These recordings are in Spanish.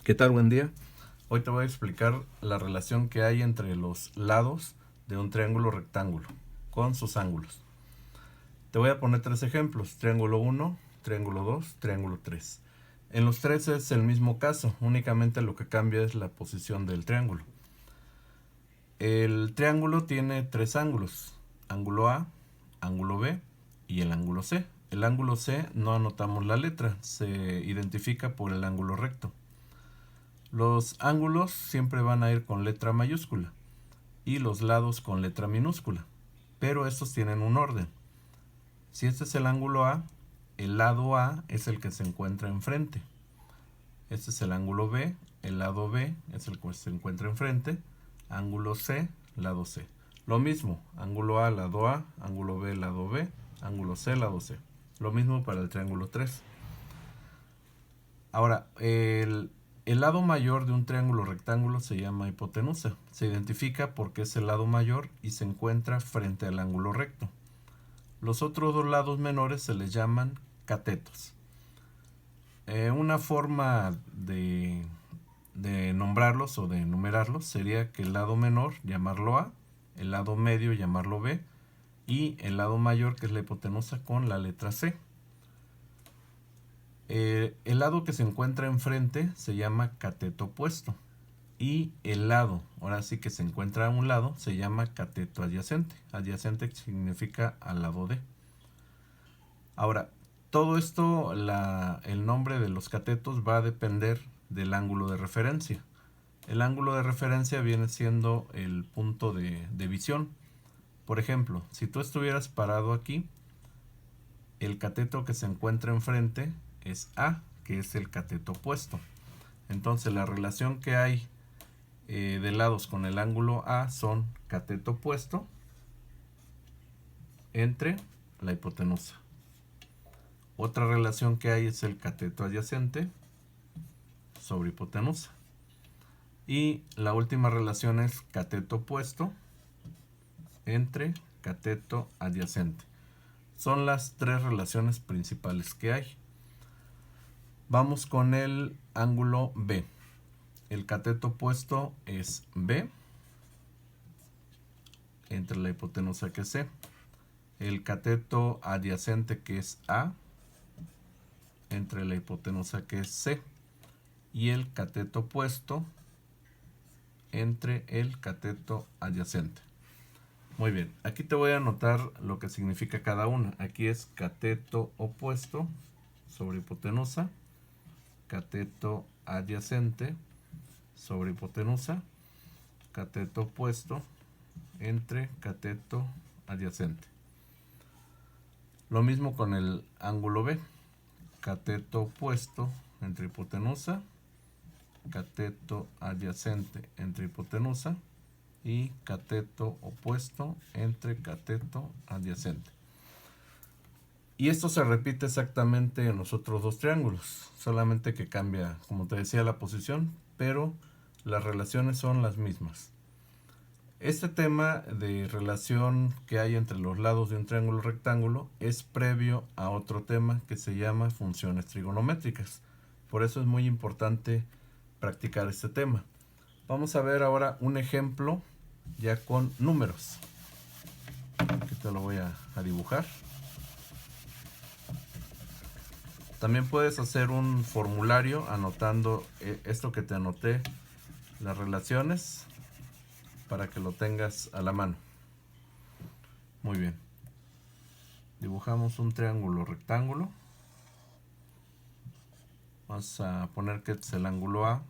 ¿Qué tal? Buen día. Hoy te voy a explicar la relación que hay entre los lados de un triángulo rectángulo con sus ángulos. Te voy a poner tres ejemplos: triángulo 1, triángulo 2, triángulo 3. En los tres es el mismo caso, únicamente lo que cambia es la posición del triángulo. El triángulo tiene tres ángulos: ángulo A, ángulo B y el ángulo C. El ángulo C no anotamos la letra, se identifica por el ángulo recto. Los ángulos siempre van a ir con letra mayúscula y los lados con letra minúscula, pero estos tienen un orden. Si este es el ángulo A, el lado A es el que se encuentra enfrente. Este es el ángulo B, el lado B es el que se encuentra enfrente. Ángulo C, lado C. Lo mismo, ángulo A, lado A, ángulo B, lado B, ángulo C, lado C. Lo mismo para el triángulo 3. Ahora, el lado mayor de un triángulo rectángulo se llama hipotenusa. Se identifica porque es el lado mayor y se encuentra frente al ángulo recto. Los otros dos lados menores se les llaman catetos. Una forma de nombrarlos o de enumerarlos sería que el lado menor llamarlo A, el lado medio llamarlo B y el lado mayor, que es la hipotenusa, con la letra C. El lado que se encuentra enfrente se llama cateto opuesto y el lado, ahora sí que se encuentra a un lado, se llama cateto adyacente. Adyacente significa al lado de. Ahora, todo esto, el nombre de los catetos va a depender del ángulo de referencia. El ángulo de referencia viene siendo el punto de visión. Por ejemplo, si tú estuvieras parado aquí, el cateto que se encuentra enfrente es A, que es el cateto opuesto. Entonces la relación que hay de lados con el ángulo A son cateto opuesto entre la hipotenusa. Otra relación que hay es el cateto adyacente sobre hipotenusa. Y la última relación es cateto opuesto entre cateto adyacente. Son las tres relaciones principales que hay. Vamos con el ángulo B. El cateto opuesto es B entre la hipotenusa, que es C. El cateto adyacente, que es A, entre la hipotenusa, que es C. Y el cateto opuesto entre el cateto adyacente. Muy bien, aquí te voy a anotar lo que significa cada una. Aquí es cateto opuesto sobre hipotenusa, cateto adyacente sobre hipotenusa, cateto opuesto entre cateto adyacente. Lo mismo con el ángulo B. Cateto opuesto entre hipotenusa, cateto adyacente entre hipotenusa y cateto opuesto entre cateto adyacente. Y esto se repite exactamente en los otros dos triángulos, solamente que cambia, como te decía, la posición, pero las relaciones son las mismas. Este tema de relación que hay entre los lados de un triángulo rectángulo es previo a otro tema que se llama funciones trigonométricas. Por eso es muy importante practicar este tema. Vamos a ver ahora un ejemplo ya con números. Aquí te lo voy a dibujar. También puedes hacer un formulario anotando esto que te anoté, las relaciones, para que lo tengas a la mano. Muy bien. Dibujamos un triángulo rectángulo. Vamos a poner que este es el ángulo A,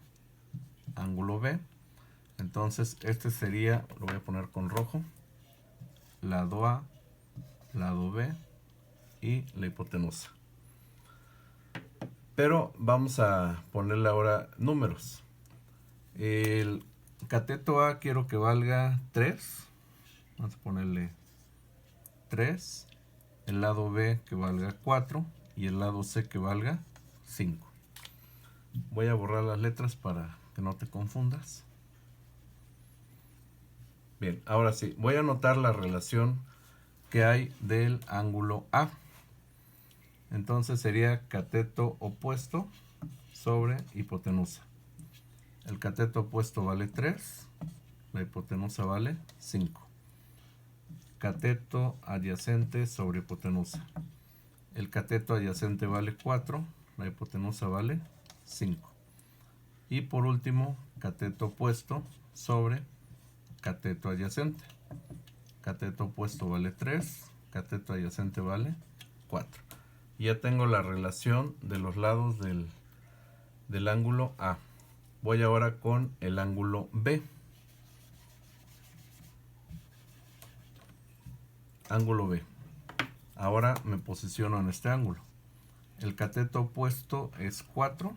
ángulo B. Entonces este sería, lo voy a poner con rojo, lado A, lado B y la hipotenusa. Pero vamos a ponerle ahora números. El cateto A quiero que valga 3. Vamos a ponerle 3. El lado B que valga 4. Y el lado C que valga 5. Voy a borrar las letras para que no te confundas. Bien, ahora sí, voy a anotar la relación que hay del ángulo A. Entonces sería cateto opuesto sobre hipotenusa. El cateto opuesto vale 3. La hipotenusa vale 5. Cateto adyacente sobre hipotenusa. El cateto adyacente vale 4. La hipotenusa vale 5. Y por último, cateto opuesto sobre cateto adyacente. Cateto opuesto vale 3. Cateto adyacente vale 4. Ya tengo la relación de los lados del ángulo A. Voy ahora con el ángulo B. Ángulo B. Ahora me posiciono en este ángulo. El cateto opuesto es 4.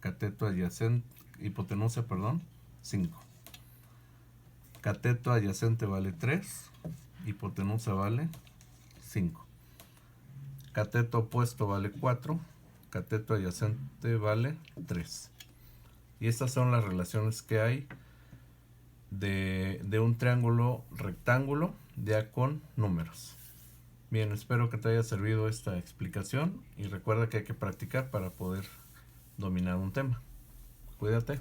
Cateto adyacente, hipotenusa, 5. Cateto adyacente vale 3. Hipotenusa vale 5. Cateto opuesto vale 4. Cateto adyacente vale 3. Y estas son las relaciones que hay de un triángulo rectángulo ya con números. Bien, espero que te haya servido esta explicación y recuerda que hay que practicar para poder dominar un tema. Cuídate.